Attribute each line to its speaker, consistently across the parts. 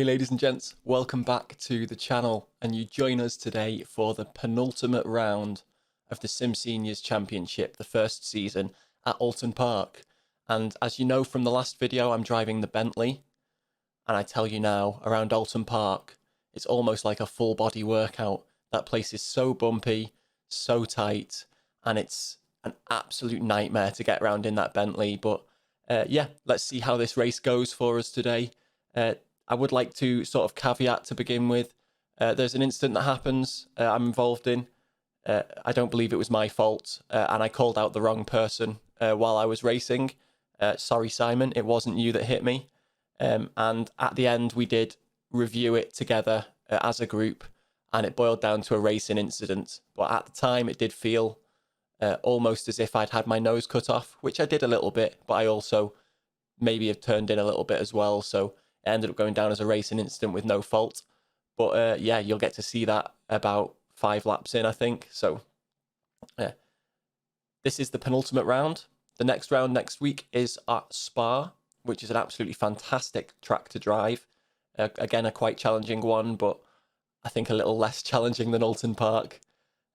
Speaker 1: Hey ladies and gents, welcome back to the channel, and you join us today for the penultimate round of the SIMSeniors Championship, the first season at Oulton Park. And as you know from the last video, I'm driving the Bentley, and I tell you now, around Oulton Park, it's almost like a full body workout. That place is so bumpy, so tight, and it's an absolute nightmare to get around in that Bentley. But yeah, let's see how this race goes for us today. I would like to sort of caveat to begin with. There's an incident that happens I'm involved in. I don't believe it was my fault, and I called out the wrong person while I was racing. Sorry, Simon, it wasn't you that hit me. And at the end, we did review it together as a group, and it boiled down to a racing incident. But at the time, it did feel almost as if I'd had my nose cut off, which I did a little bit, but I also maybe have turned in a little bit as well. So it ended up going down as a racing incident with no fault. But yeah, you'll get to see that about 5 laps in, I think. So yeah, this is the penultimate round. The next round next week is at Spa, which is an absolutely fantastic track to drive. Again, a quite challenging one, but I think a little less challenging than Oulton Park.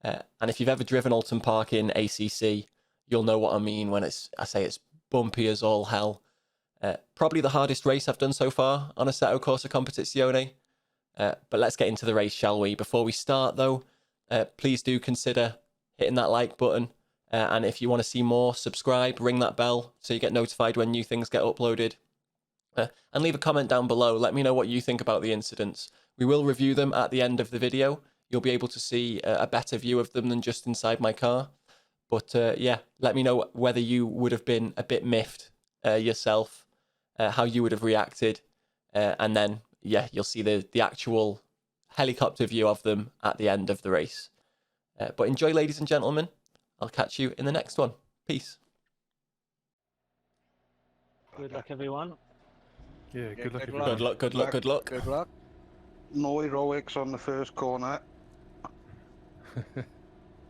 Speaker 1: And if you've ever driven Oulton Park in ACC, you'll know what I mean when I say it's bumpy as all hell. Probably the hardest race I've done so far on Assetto Corsa Competizione. But let's get into the race, shall we? Before we start, though, please do consider hitting that like button. And if you want to see more, subscribe, ring that bell so you get notified when new things get uploaded. And leave a comment down below. Let me know what you think about the incidents. We will review them at the end of the video. You'll be able to see a better view of them than just inside my car. But yeah, let me know whether you would have been a bit miffed yourself. How you would have reacted, and then yeah, you'll see the actual helicopter view of them at the end of the race. But enjoy, ladies and gentlemen. I'll catch you in the next one. Peace.
Speaker 2: Good luck, everyone.
Speaker 3: Yeah, good luck.
Speaker 1: Good luck, good luck, good luck.
Speaker 4: Good luck. No heroics on the first corner.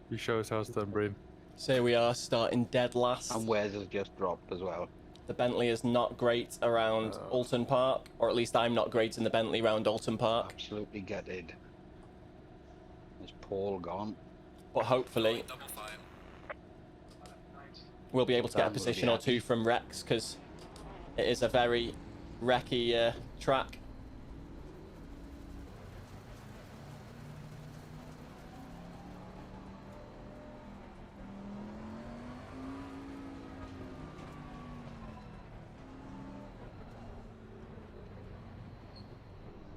Speaker 3: You show us how it's done, Bream.
Speaker 1: So here we are, starting dead last.
Speaker 4: And Wes has just dropped as well.
Speaker 1: The Bentley is not great around Oulton Park, or at least I'm not great in the Bentley around Oulton Park.
Speaker 4: Absolutely gutted. There's Paul gone.
Speaker 1: But hopefully we'll be able to get a position or two from Rex, because it is a very wrecky track.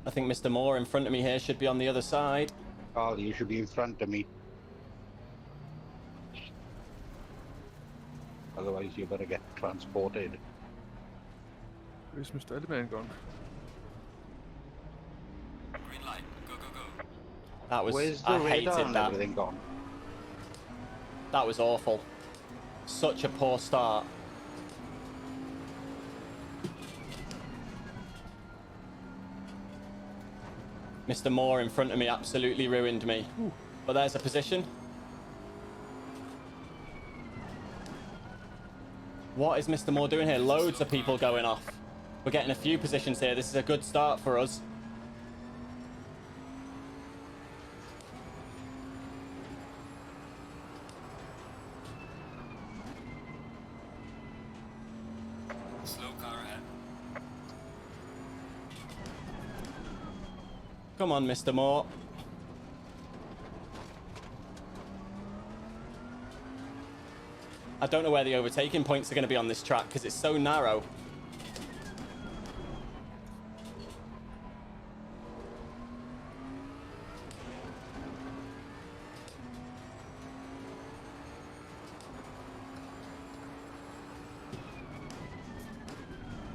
Speaker 1: I think Mr. Moore in front of me here should be on the other side.
Speaker 4: Carl, you should be in front of me. Otherwise you better get transported.
Speaker 3: Where's Mr. Edelman gone?
Speaker 5: Green light, go, go, go.
Speaker 1: That was,
Speaker 4: Where's the
Speaker 1: I
Speaker 4: radar
Speaker 1: hated
Speaker 4: and
Speaker 1: that.
Speaker 4: everything gone?
Speaker 1: That was awful. Such a poor start. Mr. Moore in front of me absolutely ruined me. Ooh. But there's a position. What is Mr. Moore doing here? Loads of people going off. We're getting a few positions here. This is a good start for us.
Speaker 5: Slow car ahead.
Speaker 1: Come on, Mr. Moore. I don't know where the overtaking points are going to be on this track because it's so narrow.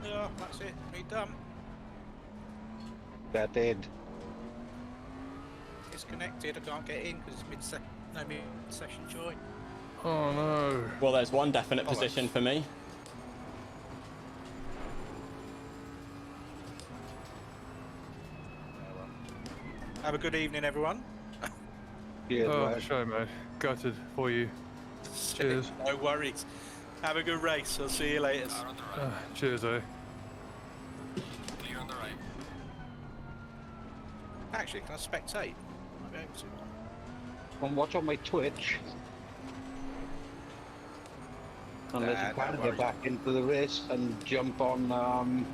Speaker 6: Yeah, that's it. Me done.
Speaker 4: Gutted.
Speaker 6: Disconnected. I can't get in because it's mid-session join.
Speaker 3: Oh no.
Speaker 1: Well, there's one definite position for me.
Speaker 6: Have a good evening, everyone.
Speaker 4: Cheers,
Speaker 3: Oh,
Speaker 4: Wes.
Speaker 3: show, mate. Gutted for you. Cheers.
Speaker 6: No worries. Have a good race. I'll see you later.
Speaker 5: Car on the right,
Speaker 3: Cheers, eh?
Speaker 5: clear on the right.
Speaker 6: Actually, can I spectate? Might be able to.
Speaker 4: Come watch on my Twitch. Unless
Speaker 6: Nah,
Speaker 4: you
Speaker 6: no
Speaker 4: can
Speaker 6: worries.
Speaker 4: get back into the race and jump on,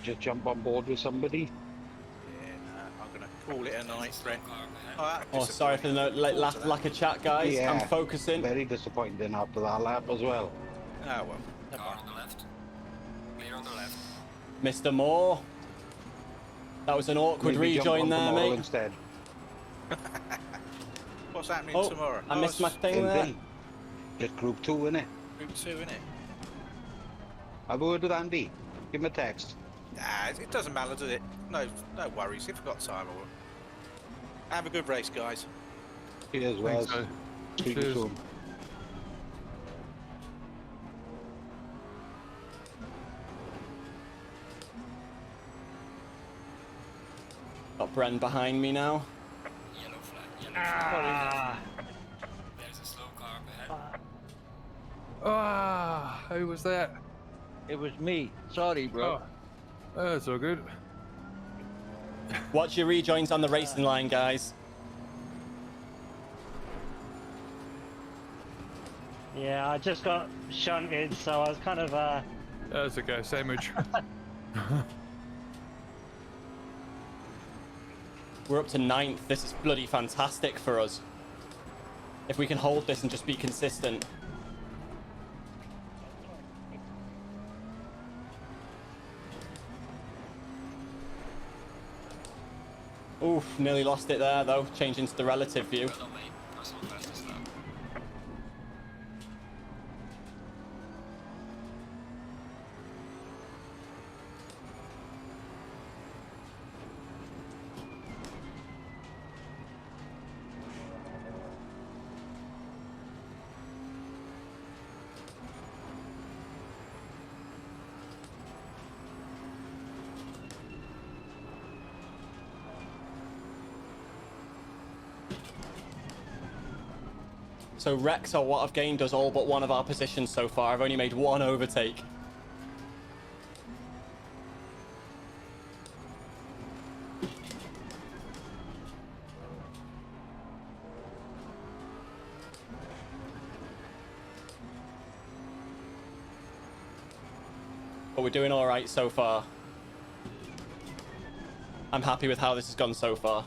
Speaker 4: just jump on board with somebody.
Speaker 6: Yeah, nah, I'm gonna call it a night, Brent.
Speaker 5: Car up ahead.
Speaker 6: Oh,
Speaker 1: Oh, sorry for the
Speaker 6: disappointing.
Speaker 1: no,
Speaker 6: Forward to that.
Speaker 1: lack of chat, guys.
Speaker 4: Yeah.
Speaker 1: I'm focusing.
Speaker 4: Very disappointing after that lap as well.
Speaker 6: Ah, well, never
Speaker 5: Car
Speaker 6: mind.
Speaker 5: on the left. Clear on the left.
Speaker 1: Mr. Moore. That was an awkward
Speaker 4: Maybe jump
Speaker 1: rejoin
Speaker 4: on
Speaker 1: there,
Speaker 4: tomorrow
Speaker 1: mate.
Speaker 4: instead.
Speaker 6: What's happening
Speaker 1: Oh,
Speaker 6: tomorrow?
Speaker 1: I missed my
Speaker 6: it's
Speaker 1: thing
Speaker 4: Same
Speaker 1: there.
Speaker 4: thing. Just group 2, innit?
Speaker 6: Group 2, innit?
Speaker 4: Have a word with Andy. Give him a text.
Speaker 6: Nah, it doesn't matter, does it? No worries. If we've got time, we'll... Have a good race, guys.
Speaker 4: Cheers,
Speaker 3: Think
Speaker 4: Wes.
Speaker 3: so.
Speaker 4: Speak to you
Speaker 3: Cheers.
Speaker 4: soon.
Speaker 1: Got Bren behind me now.
Speaker 5: Yellow flag. Yellow flag.
Speaker 2: Ah,
Speaker 5: There's a slow car up ahead.
Speaker 3: Ah, who was that?
Speaker 7: It was me. Sorry, bro.
Speaker 3: Oh, that's all good.
Speaker 1: Watch your rejoins on the racing line, guys.
Speaker 2: yeah, I just got shunted, so I was kind of
Speaker 3: That's okay. Sandwich.
Speaker 1: We're up to 9th. This is bloody fantastic for us. If we can hold this and just be consistent. Oof, nearly lost it there though. Changing to the relative view.
Speaker 5: Well done, mate. Personal fastest lap.
Speaker 1: So Rex, or what I've gained, does all but one of our positions so far. I've only made one overtake. But we're doing all right so far. I'm happy with how this has gone so far.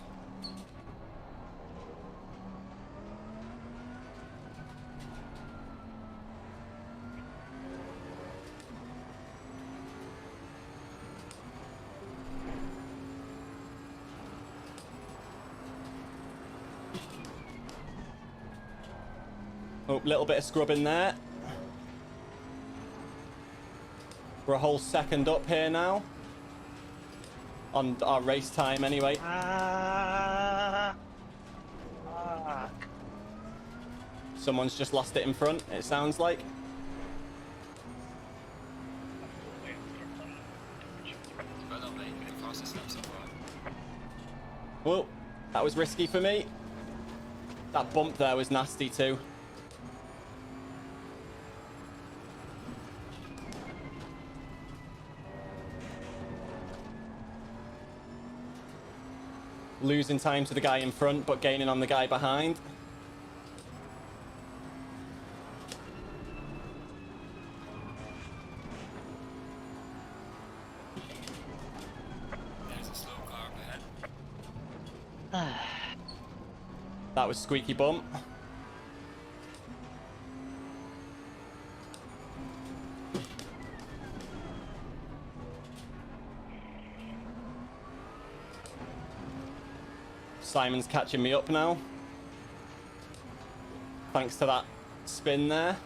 Speaker 1: Oh, little bit of scrubbing there. We're a whole second up here now. On our race time anyway. Someone's just lost it in front, it sounds like.
Speaker 5: Well done, mate. The fastest lap so far.
Speaker 1: Well, that was risky for me. That bump there was nasty too. Losing time to the guy in front, but gaining on the guy behind.
Speaker 5: There's a slow car up ahead.
Speaker 1: That was squeaky bump. Simon's catching me up now. Thanks to that spin there.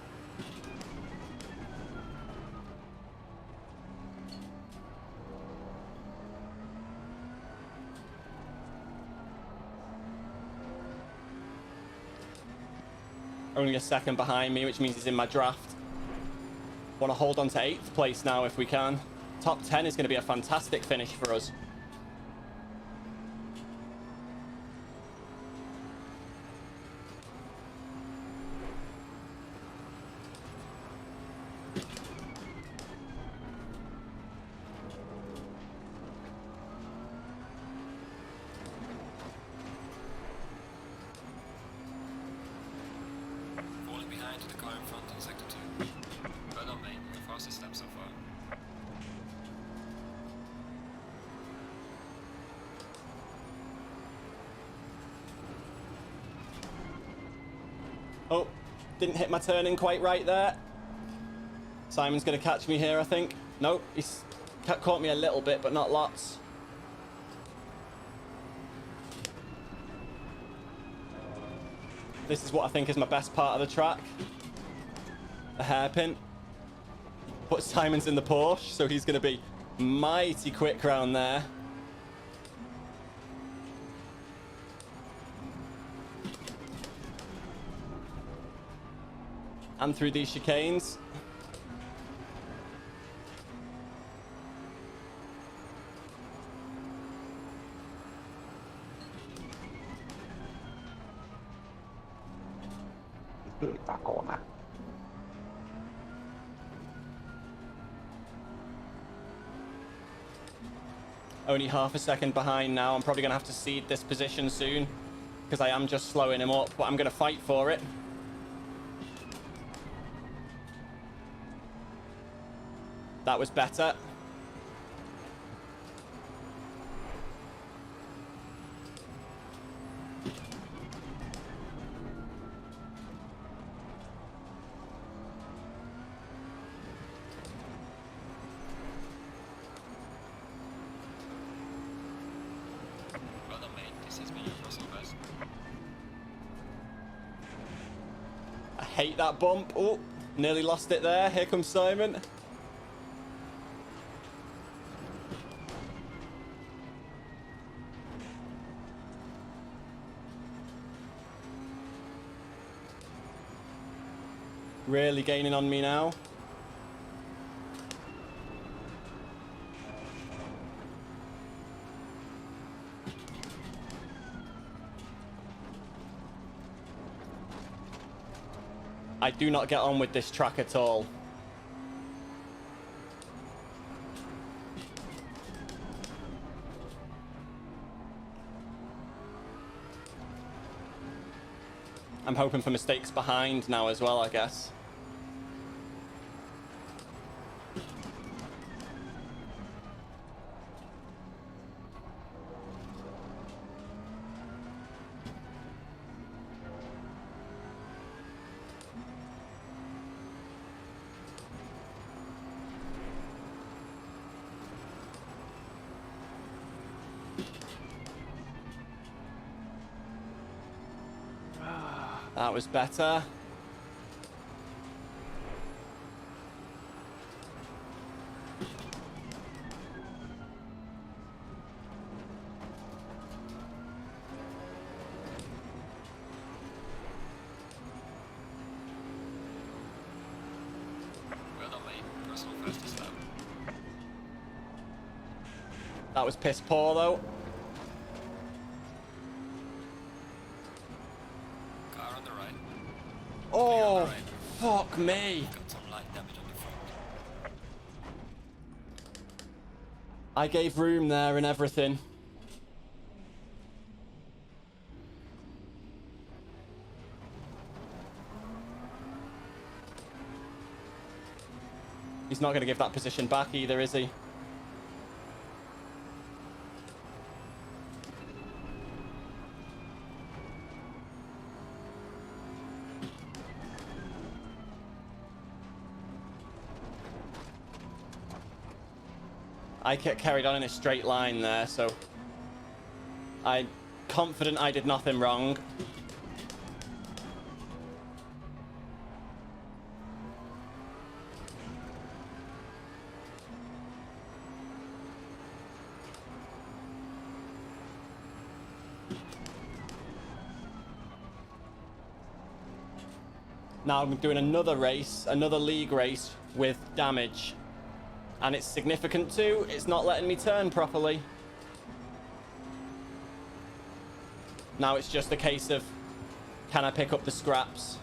Speaker 1: Only a second behind me, which means he's in my draft. Want to hold on to 8th place now if we can. Top 10 is going to be a fantastic finish for us.
Speaker 5: behind to the car in front on sector 2. Well done, mate. The fastest lap so far.
Speaker 1: Oh, didn't hit my turning quite right there. Simon's going to catch me here, I think. Nope, he's caught me a little bit, but not lots. This is what I think is my best part of the track. The hairpin. But Simon's in the Porsche, so he's going to be mighty quick round there. And through these chicanes.
Speaker 4: That corner.
Speaker 1: Only half a second behind now. I'm probably going to have to cede this position soon because I am just slowing him up, but I'm going to fight for it. That was better.
Speaker 5: Well done, mate. This has been your personal best.
Speaker 1: I hate that bump. Oh, nearly lost it there. Here comes Simon. Really gaining on me now. I do not get on with this track at all. I'm hoping for mistakes behind now as well, I guess. That was better.
Speaker 5: Well done, mate. Personal fastest lap.
Speaker 1: That was piss poor though.
Speaker 5: Car on the right.
Speaker 1: Oh, fuck me.
Speaker 5: Got some light damage on the front.
Speaker 1: I gave room there and everything. He's not going to give that position back either, is he? I carried on in a straight line there, so I'm confident I did nothing wrong. Now I'm doing another race, another league race with damage. And it's significant too. It's not letting me turn properly. Now it's just a case of, can I pick up the scraps?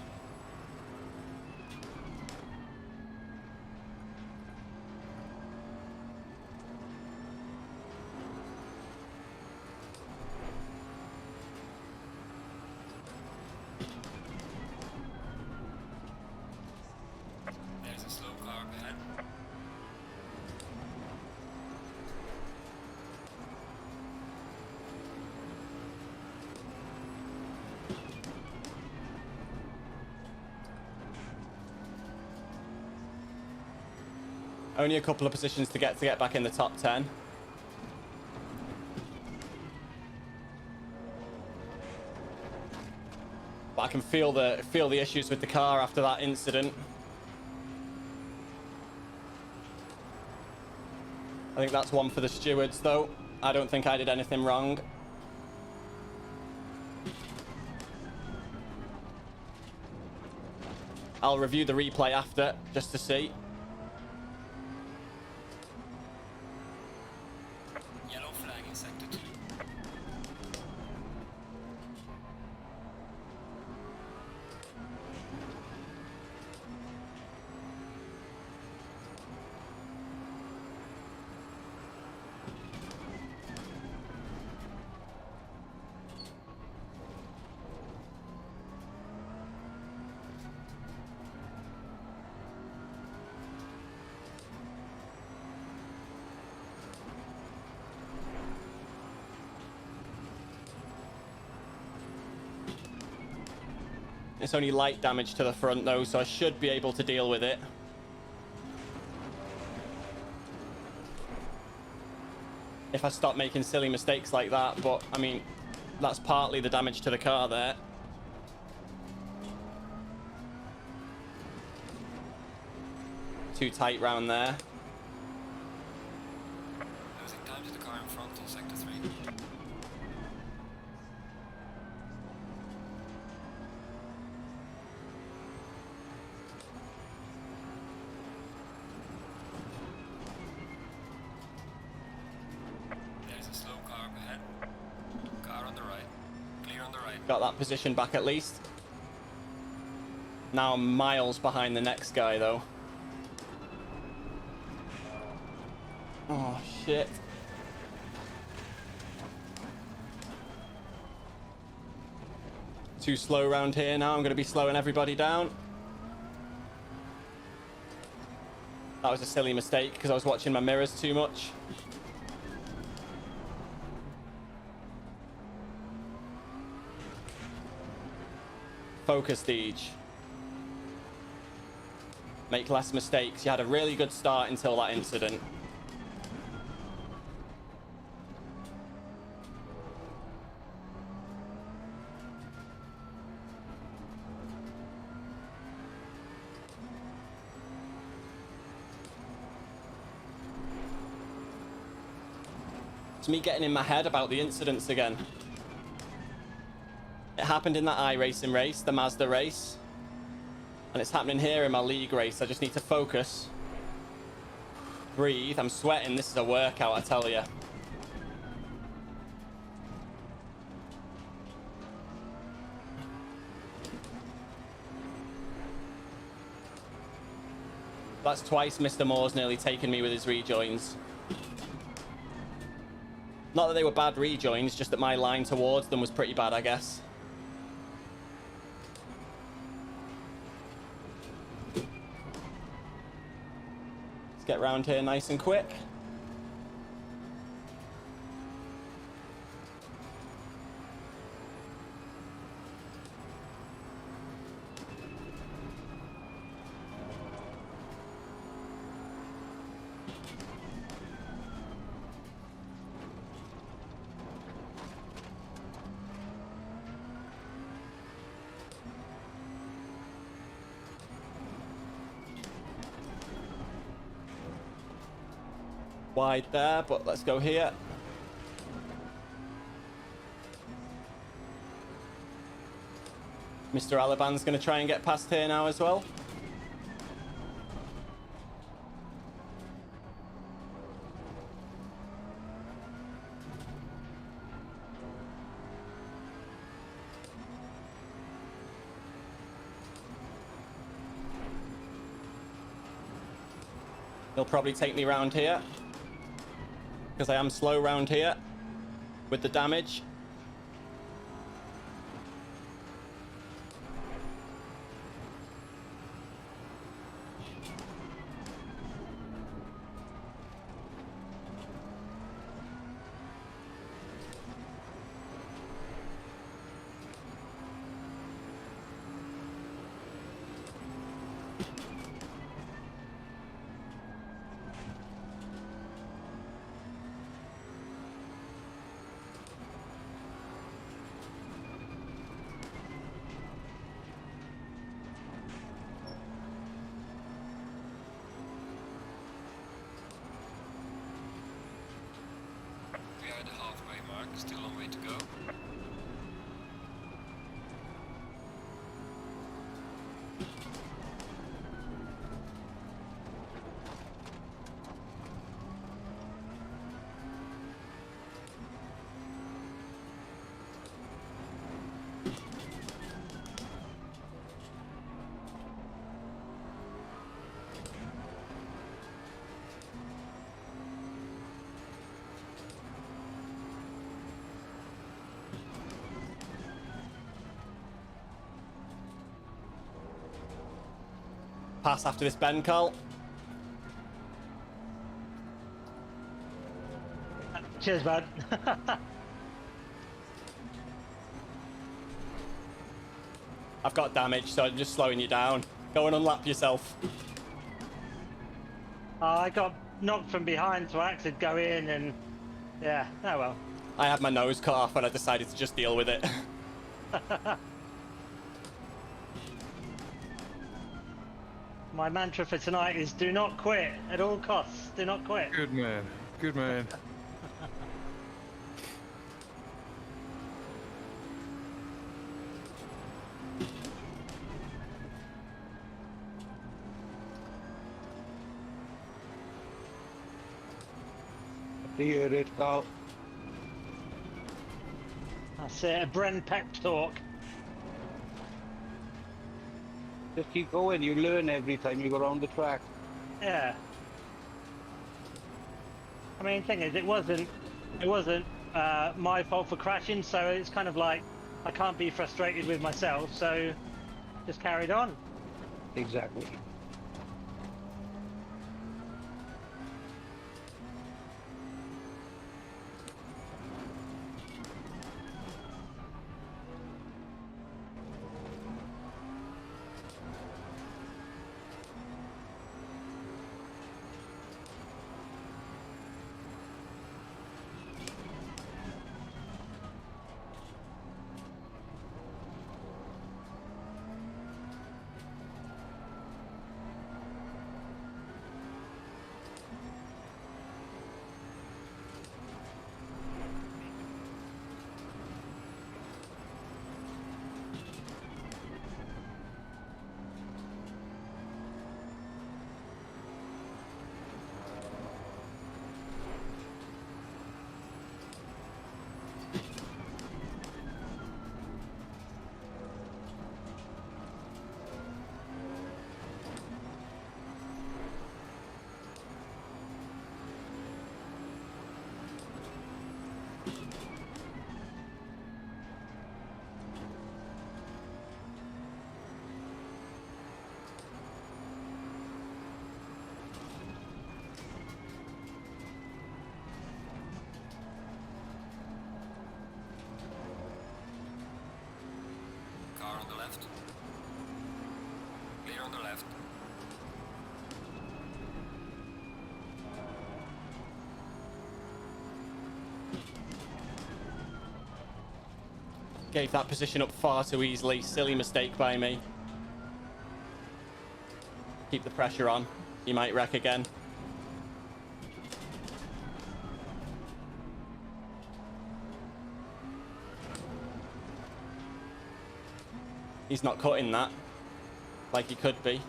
Speaker 1: Only a couple of positions to get back in the top 10. But I can feel the issues with the car after that incident. I think that's one for the stewards, though. I don't think I did anything wrong. I'll review the replay after, just to see.
Speaker 5: Yellow flag in sector 2.
Speaker 1: It's only light damage to the front, though, so I should be able to deal with it. If I stop making silly mistakes like that, but, I mean, that's partly the damage to the car there. Too tight round there.
Speaker 5: Losing time to the car in front on sector 3. There's a slow car up ahead. Car on the right. Clear on the right.
Speaker 1: Got that position back at least. Now I'm miles behind the next guy, though. Oh, shit. Too slow around here now. I'm going to be slowing everybody down. That was a silly mistake because I was watching my mirrors too much. Focus, Deej. Make less mistakes. You had a really good start until that incident. It's me getting in my head about the incidents again. It happened in that iRacing race, the Mazda race. And it's happening here in my league race. I just need to focus. Breathe. I'm sweating. This is a workout, I tell you. That's twice Mr. Moore's nearly taken me with his rejoins. Not that they were bad rejoins, just that my line towards them was pretty bad, I guess. Let's get round here nice and quick. Wide there, but let's go here. Mr. Alaban's going to try and get past here now as well. He'll probably take me round here, because I am slow round here with the damage.
Speaker 5: Still a long way to go.
Speaker 1: Pass after this bend, Carl.
Speaker 2: Cheers, bud.
Speaker 1: I've got damage, so I'm just slowing you down. Go and unlap yourself.
Speaker 2: I got knocked from behind, so I had to go in and... Yeah, oh well.
Speaker 1: I had my nose cut off and I decided to just deal with it.
Speaker 2: My mantra for tonight is do not quit at all costs. Do not quit.
Speaker 3: Good man. Good man.
Speaker 4: Hear it, Carl.
Speaker 2: That's it, a Bren pep talk.
Speaker 4: Just keep going. You learn every time you go around the track.
Speaker 2: Yeah. I mean, the thing is, it wasn't my fault for crashing, so it's kind of like I can't be frustrated with myself, so just carried on.
Speaker 4: Exactly.
Speaker 5: Car on the left. Clear on the left.
Speaker 1: Gave that position up far too easily. Silly mistake by me. Keep the pressure on. You might wreck again. He's not cutting that like he could be.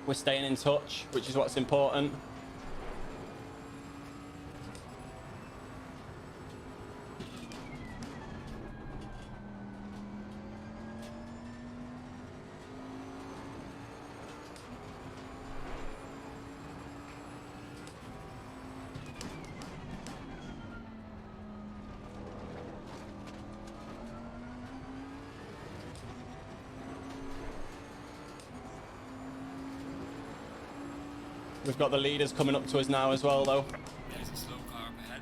Speaker 1: We're staying in touch, which is what's important. We've got the leaders coming up to us now as well, though.
Speaker 5: There's a slow car up ahead.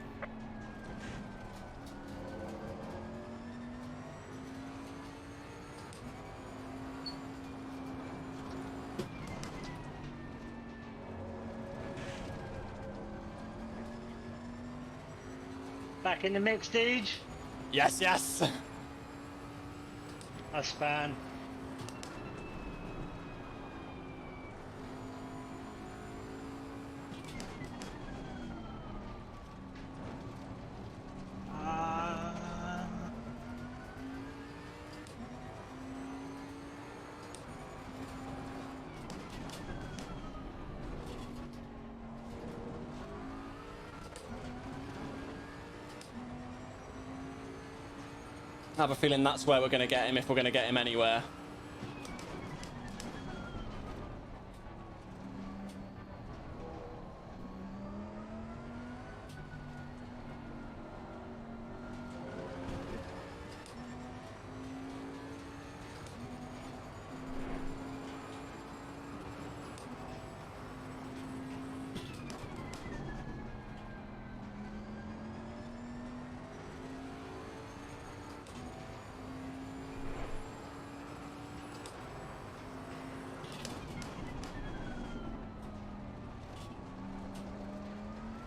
Speaker 2: Back in the mix, Deej.
Speaker 1: Yes, yes.
Speaker 2: That's fan.
Speaker 1: I have a feeling that's where we're going to get him if we're going to get him anywhere.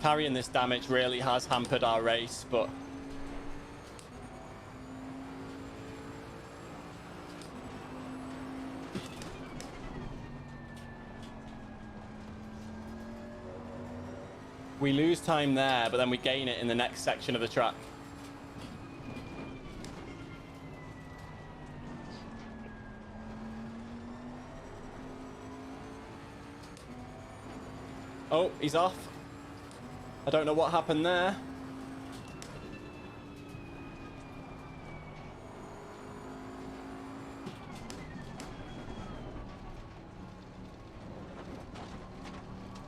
Speaker 1: Carrying this damage really has hampered our race, but we lose time there, but then we gain it in the next section of the track. Oh, he's off. I don't know what happened there.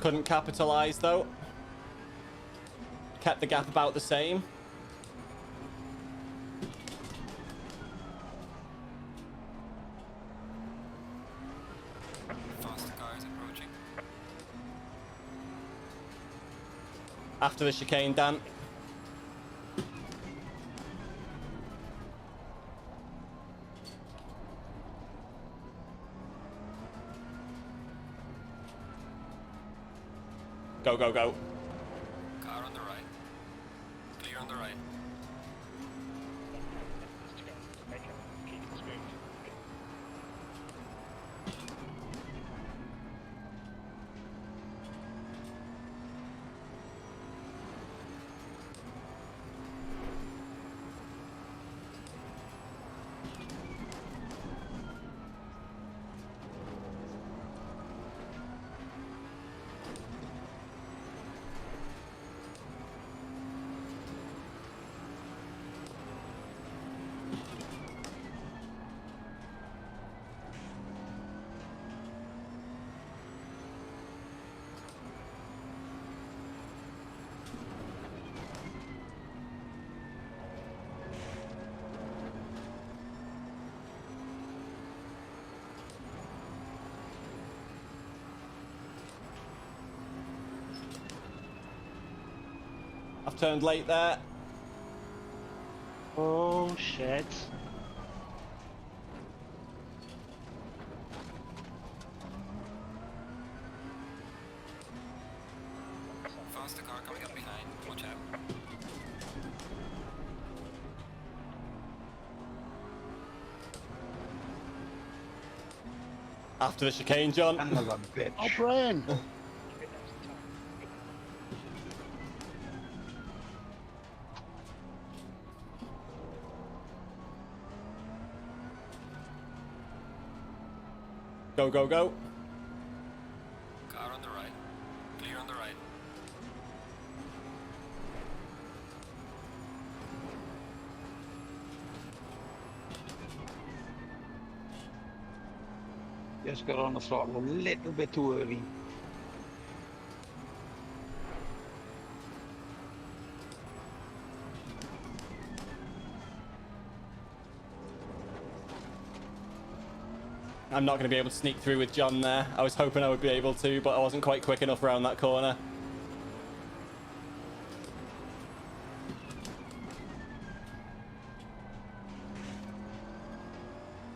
Speaker 1: Couldn't capitalize though. Kept the gap about the same.
Speaker 5: Faster cars approaching.
Speaker 1: After the chicane, Dan. Go, go, go.
Speaker 5: Car on the right. Clear on the right.
Speaker 1: I've turned late there.
Speaker 2: Oh shit.
Speaker 5: Faster car coming up behind. Watch out.
Speaker 1: After the chicane, John.
Speaker 4: Another bitch.
Speaker 7: Oh, Brian.
Speaker 1: Go, go, go.
Speaker 5: Car on the right. Clear on the right.
Speaker 4: Just got on the throttle a little bit too early.
Speaker 1: I'm not going to be able to sneak through with John there. I was hoping I would be able to, but I wasn't quite quick enough around that corner.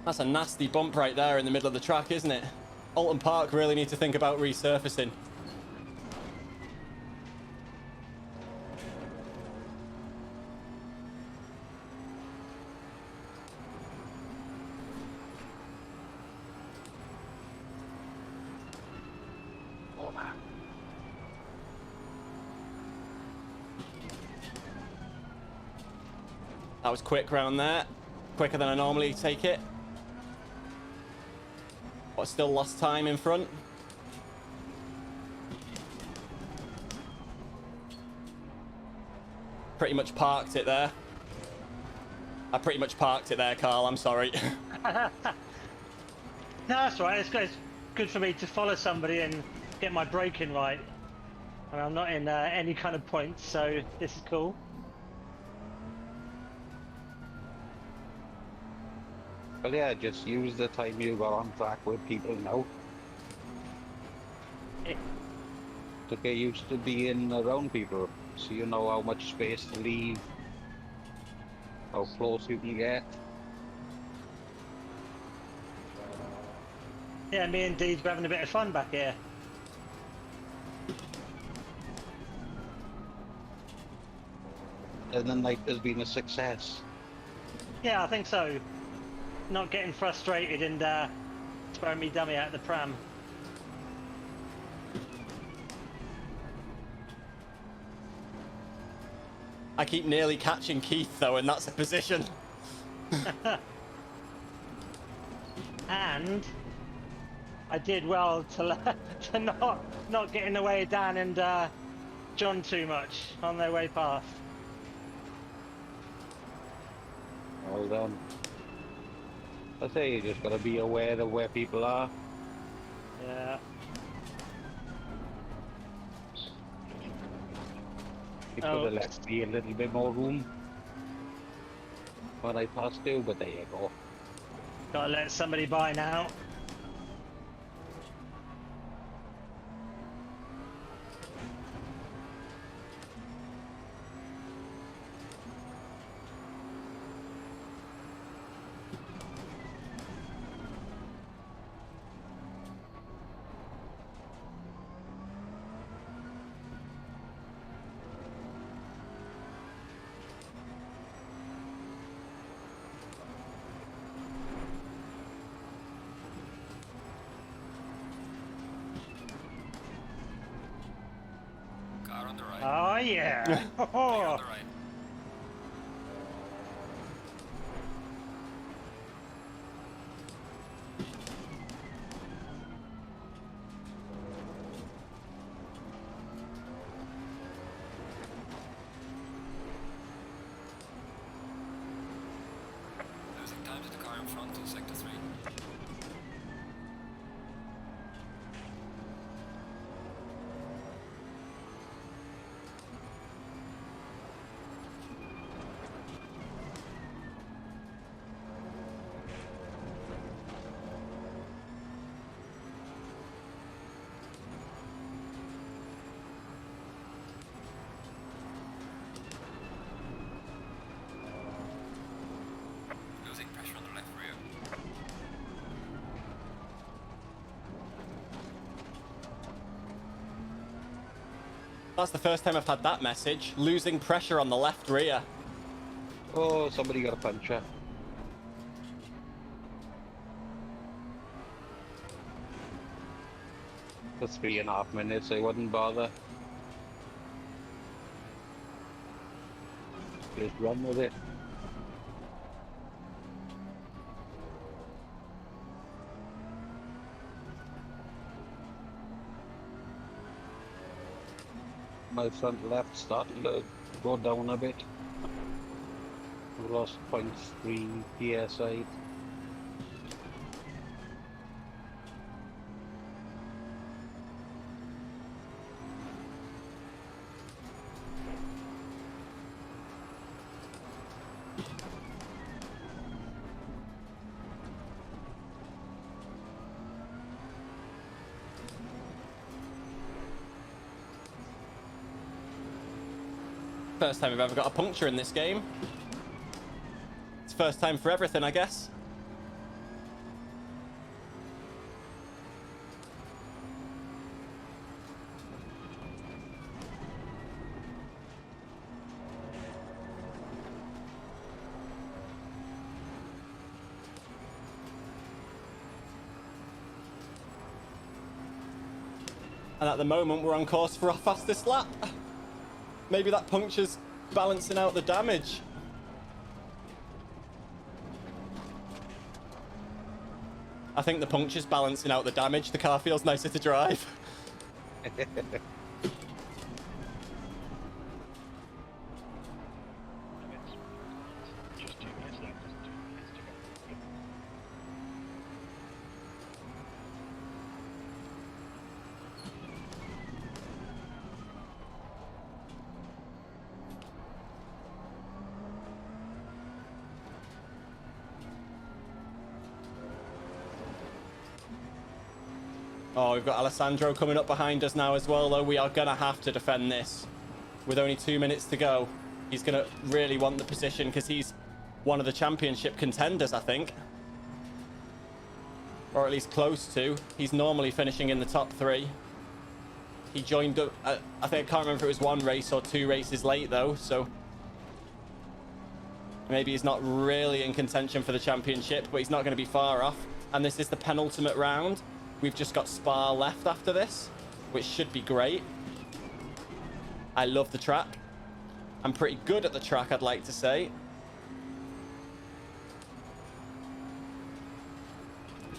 Speaker 1: That's a nasty bump right there in the middle of the track, isn't it? Oulton Park really need to think about resurfacing. That was quick round there. Quicker than I normally take it. But still lost time in front. Pretty much parked it there. I pretty much parked it there, Carl. I'm sorry.
Speaker 2: No, that's all right. It's good for me to follow somebody and get my braking right. And I'm not in any kind of points, so this is cool.
Speaker 4: Well, yeah, just use the time you got on track with people now
Speaker 2: Eh,
Speaker 4: to get used to being around people, so you know how much space to leave, how close you can get.
Speaker 2: Yeah, me and Deej were having a bit of fun back here.
Speaker 4: And the night has been a success.
Speaker 2: Yeah, I think so. Not getting frustrated and throwing me dummy out of the pram.
Speaker 1: I keep nearly catching Keith, though, and that's a position.
Speaker 2: And I did well to not get in the way of Dan and John too much on their way past.
Speaker 4: Well done. I say you just gotta be aware of where people are.
Speaker 2: Yeah.
Speaker 4: You
Speaker 2: Oh.
Speaker 4: could have left me a little bit more room when I passed you, but there you go.
Speaker 2: Gotta let somebody by now.
Speaker 5: Car on the right.
Speaker 2: Oh yeah.
Speaker 5: Clear on the right. Losing time to the car in front in sector 3. Losing pressure on the left rear.
Speaker 1: That's the first time I've had that message. Losing pressure on the left rear.
Speaker 4: Oh, somebody got a puncture. For 3.5 minutes, I wouldn't bother. Just run with it. My front left started to go down a bit. I lost 0.3 PSI.
Speaker 1: First time I've ever got a puncture in this game. It's first time for everything, I guess. And at the moment, we're on course for our fastest lap. Maybe that puncture's balancing out the damage. I think the puncture's balancing out the damage. The car feels nicer to drive. Oh, we've got Alessandro coming up behind us now as well, though. We are going to have to defend this. With only 2 minutes to go, he's going to really want the position because he's one of the championship contenders, I think. Or at least close to. He's normally finishing in the top 3. He joined up, I think, I can't remember if it was 1 race or 2 races late, though, so... Maybe he's not really in contention for the championship, but he's not going to be far off. And this is the penultimate round. We've just got Spa left after this, which should be great. I love the track. I'm pretty good at the track, I'd like to say.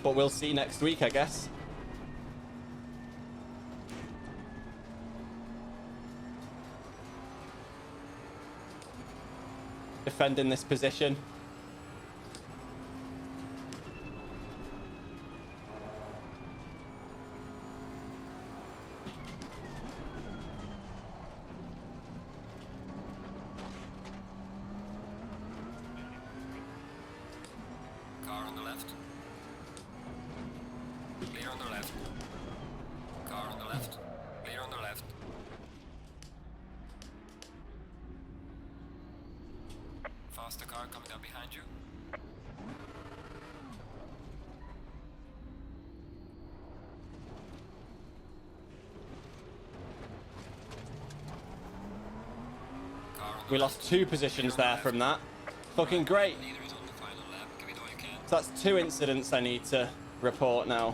Speaker 1: But we'll see next week, I guess. Defending this position.
Speaker 5: Car on the left. Clear on the left. Car on the left. Clear on the left. Faster car coming down behind you.
Speaker 1: We lost 2 positions there from that. Fucking great.
Speaker 5: Leader is on the final lap. Give it all you can.
Speaker 1: So that's 2 incidents I need to report now.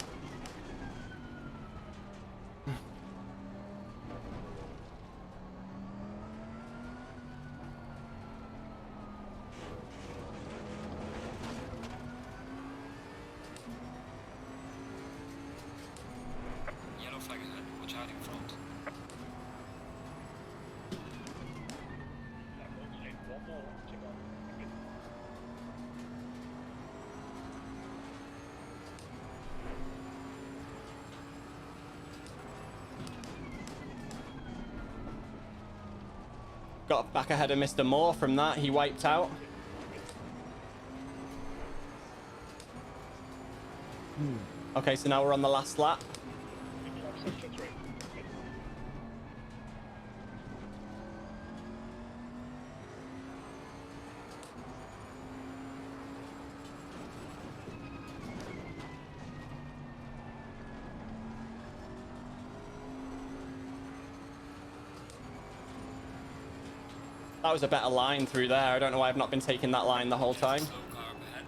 Speaker 5: Yellow flag ahead. Watch out in front.
Speaker 1: Got back ahead of Mr. Moore from that. He wiped out. Okay, so now we're on the last lap. That was a better line through there. I don't know why I've not been taking that line the whole time.
Speaker 5: Slow car up ahead.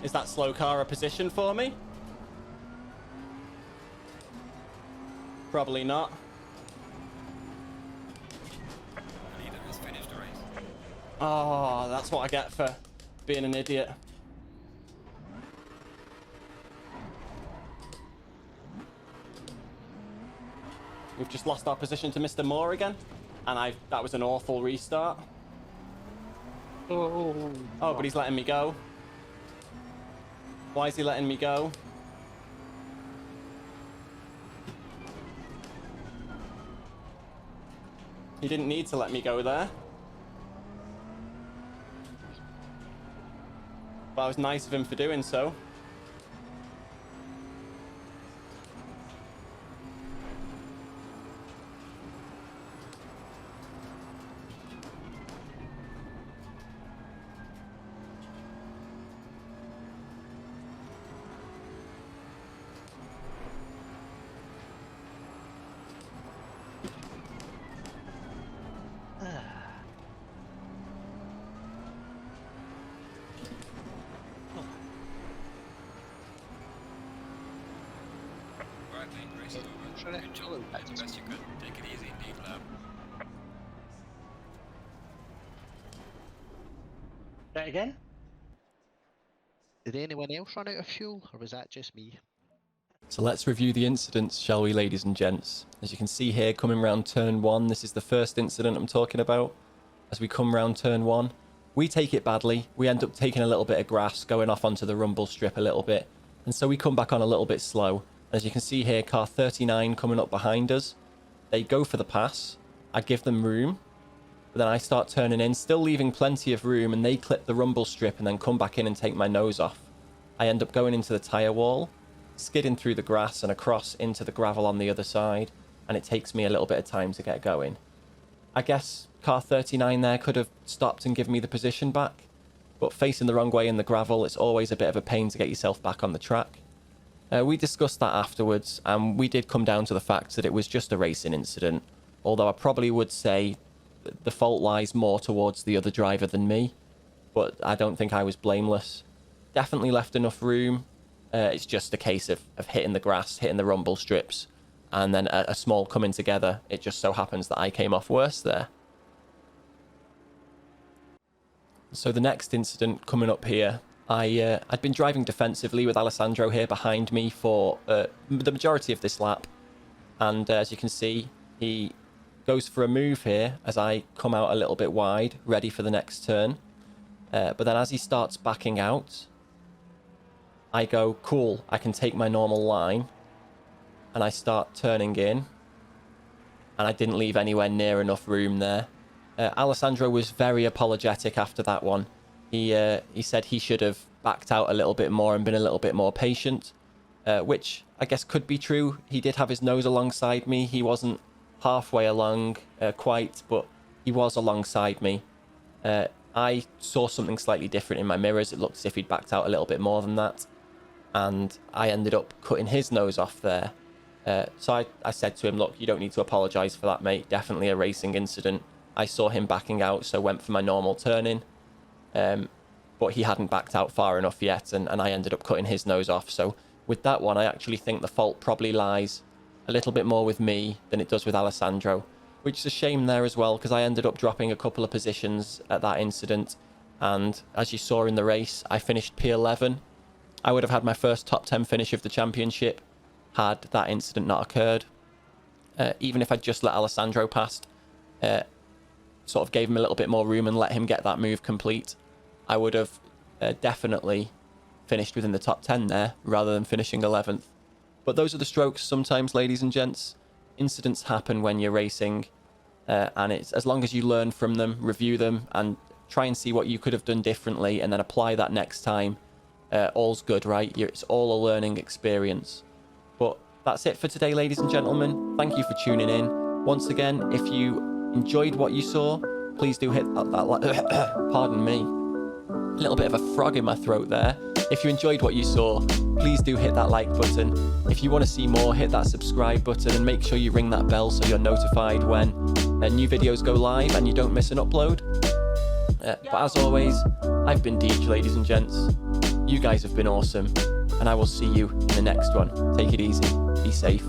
Speaker 1: Is that slow car a position for me? Probably not.
Speaker 5: Leader has finished the race.
Speaker 1: Oh, that's what I get for being an idiot. We've just lost our position to Mr. Moore again. And that was an awful restart.
Speaker 4: Oh,
Speaker 1: Oh, but he's letting me go. Why is he letting me go? He didn't need to let me go there. But I was nice of him for doing so.
Speaker 5: Right lane, race is over. Good job. Did the best you could. Take it easy indeed, lab.
Speaker 2: That again?
Speaker 8: Did anyone else run out of fuel, or was that just me?
Speaker 1: So let's review the incidents, shall we, ladies and gents? As you can see here, coming round turn 1, this is the first incident I'm talking about. As we come round turn 1, we take it badly. We end up taking a little bit of grass, going off onto the rumble strip a little bit. And so we come back on a little bit slow. As you can see here, car 39 coming up behind us. They go for the pass. I give them room. But then I start turning in, still leaving plenty of room, and they clip the rumble strip and then come back in and take my nose off. I end up going into the tyre wall, skidding through the grass and across into the gravel on the other side, and it takes me a little bit of time to get going. I guess car 39 there could have stopped and given me the position back, but facing the wrong way in the gravel, it's always a bit of a pain to get yourself back on the track. We discussed that afterwards, and we did come down to the fact that it was just a racing incident, although I probably would say the fault lies more towards the other driver than me, but I don't think I was blameless. Definitely left enough room. It's just a case of hitting the grass, hitting the rumble strips, and then a small coming together. It just so happens that I came off worse there. So the next incident coming up here, I'd been driving defensively with Alessandro here behind me for the majority of this lap, and as you can see, he goes for a move here as I come out a little bit wide, ready for the next turn. But then as he starts backing out, I go, cool, I can take my normal line. And I start turning in. And I didn't leave anywhere near enough room there. Alessandro was very apologetic after that one. He said he should have backed out a little bit more and been a little bit more patient. Which I guess could be true. He did have his nose alongside me. He wasn't halfway along quite, but he was alongside me. I saw something slightly different in my mirrors. It looked as if he'd backed out a little bit more than that, and I ended up cutting his nose off there. So I said to him, look, you don't need to apologise for that, mate. Definitely a racing incident. I saw him backing out, so went for my normal turn-in, but he hadn't backed out far enough yet, and I ended up cutting his nose off. So with that one, I actually think the fault probably lies a little bit more with me than it does with Alessandro, which is a shame there as well, because I ended up dropping a couple of positions at that incident, and as you saw in the race, I finished P11. I would have had my first top 10 finish of the championship had that incident not occurred. Even if I'd just let Alessandro past, sort of gave him a little bit more room and let him get that move complete, I would have definitely finished within the top 10 there, rather than finishing 11th. But those are the strokes sometimes, ladies and gents. Incidents happen when you're racing, and it's as long as you learn from them, review them, and try and see what you could have done differently, and then apply that next time, all's good, right? It's all a learning experience. But that's it for today, ladies and gentlemen. Thank you for tuning in. Once again, if you enjoyed what you saw, please do hit that pardon me. A little bit of a frog in my throat there. If you enjoyed what you saw, please do hit that like button. If you want to see more, hit that subscribe button and make sure you ring that bell so you're notified when new videos go live and you don't miss an upload. But as always, I've been Deej, ladies and gents. You guys have been awesome, and I will see you in the next one. Take it easy. Be safe.